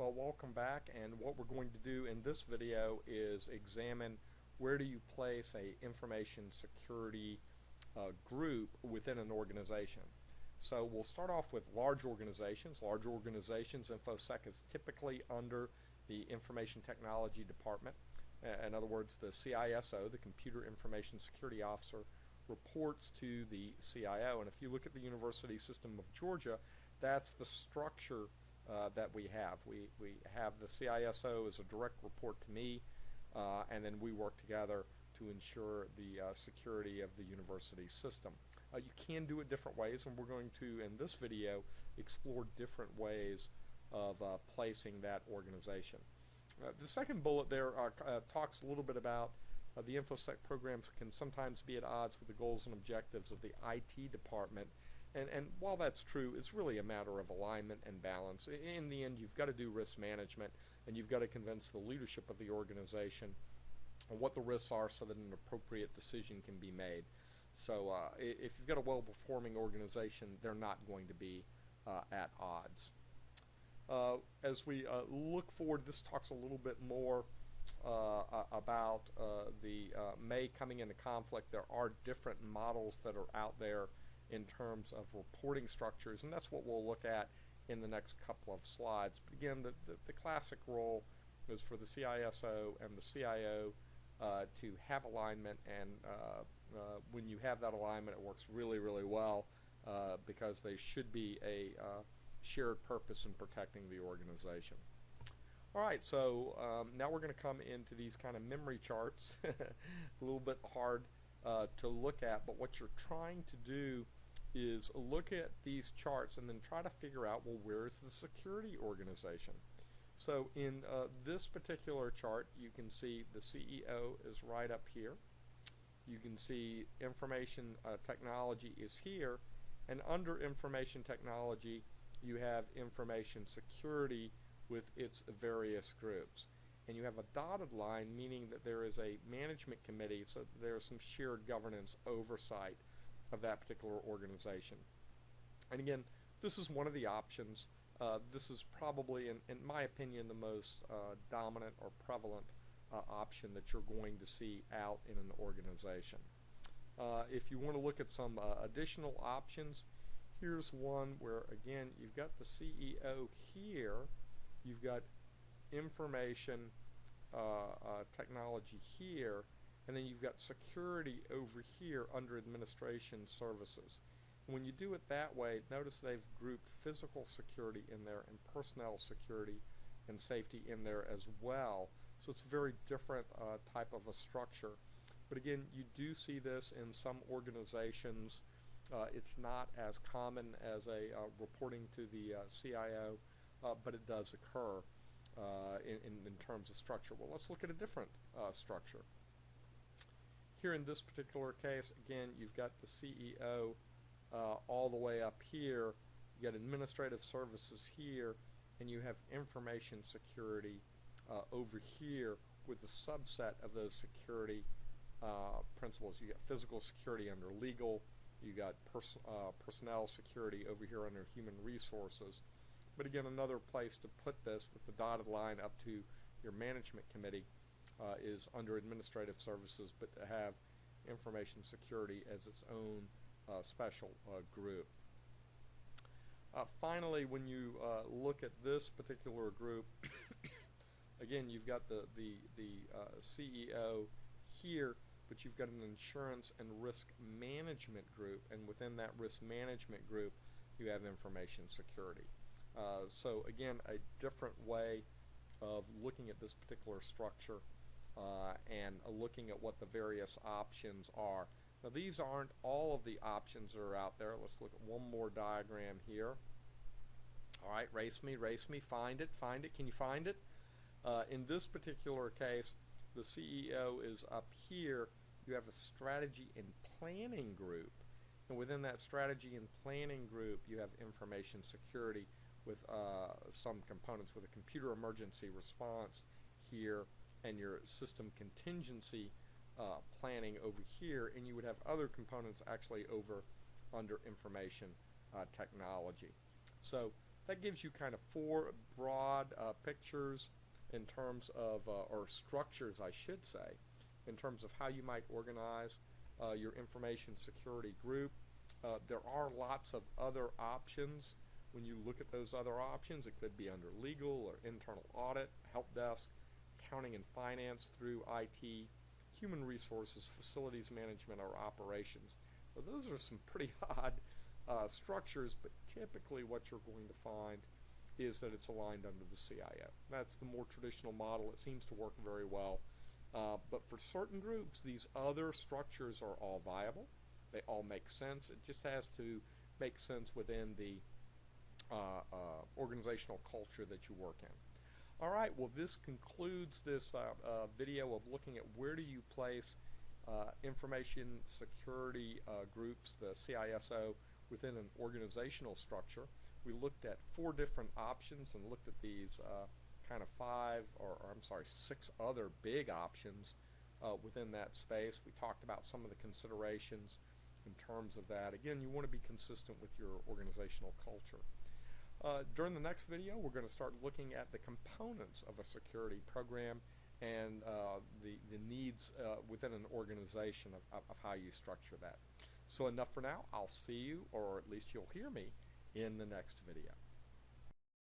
Well, welcome back, and what we're going to do in this video is examine where do you place a information security group within an organization. So we'll start off with large organizations. Large organizations, InfoSec is typically under the Information Technology Department. In other words, the CISO, the Computer Information Security Officer, reports to the CIO. And if you look at the University System of Georgia, that's the structure that we have. We have the CISO as a direct report to me, and then we work together to ensure the security of the university system. You can do it different ways, and we're going to, in this video, explore different ways of placing that organization. The second bullet there talks a little bit about the InfoSec programs can sometimes be at odds with the goals and objectives of the IT department. And while that's true, it's really a matter of alignment and balance. In the end, you've got to do risk management, and you've got to convince the leadership of the organization on what the risks are so that an appropriate decision can be made. So if you've got a well-performing organization, they're not going to be at odds. As we look forward, this talks a little bit more about the May coming into conflict. There are different models that are out there in terms of reporting structures, and that's what we'll look at in the next couple of slides. But again, the classic role is for the CISO and the CIO to have alignment, and when you have that alignment, it works really, really well because they should be a shared purpose in protecting the organization. All right, so now we're going to come into these kind of memory charts. A little bit hard to look at, but what you're trying to do is look at these charts and then try to figure out, well, where is the security organization? So in this particular chart, you can see the CEO is right up here. You can see information technology is here, and under information technology, you have information security with its various groups. And you have a dotted line, meaning that there is a management committee, so there is some shared governance oversight of that particular organization. And again, this is one of the options. This is probably, in my opinion, the most dominant or prevalent option that you're going to see out in an organization. If you want to look at some additional options, here's one where, again, you've got the CEO here, you've got information technology here, and then you've got security over here under administration services. And when you do it that way, notice they've grouped physical security in there and personnel security and safety in there as well. So it's a very different type of a structure. But again, you do see this in some organizations. It's not as common as a reporting to the CIO, but it does occur in terms of structure. Well, let's look at a different structure. Here in this particular case, again, you've got the CEO all the way up here. You got administrative services here, and you have information security over here with the subset of those security principles. You got physical security under legal. You got personnel security over here under human resources. But again, another place to put this with the dotted line up to your management committee is under administrative services, but to have information security as its own special group. Finally, when you look at this particular group, again, you've got the CEO here, but you've got an insurance and risk management group, and within that risk management group, you have information security. So again, a different way of looking at this particular structure and looking at what the various options are. Now, these aren't all of the options that are out there. Let's look at one more diagram here. All right, race me, find it. Can you find it? In this particular case, the CEO is up here. You have a strategy and planning group. And within that strategy and planning group, you have information security with some components with a computer emergency response here and your system contingency planning over here, and you would have other components actually over under information technology. So that gives you kind of four broad pictures in terms of, or structures I should say, in terms of how you might organize your information security group. There are lots of other options. When you look at those other options, it could be under legal or internal audit, help desk, accounting and finance through IT, human resources, facilities management, or operations. So those are some pretty odd structures, but typically what you're going to find is that it's aligned under the CIO. That's the more traditional model. It seems to work very well. But for certain groups, these other structures are all viable. They all make sense. It just has to make sense within the organizational culture that you work in. All right, well, this concludes this video of looking at where do you place information security groups, the CISO, within an organizational structure. We looked at 4 different options and looked at these kind of 6 other big options within that space. We talked about some of the considerations in terms of that. Again, you want to be consistent with your organizational culture. During the next video, we're going to start looking at the components of a security program and the needs within an organization of how you structure that. So enough for now. I'll see you, or at least you'll hear me, in the next video.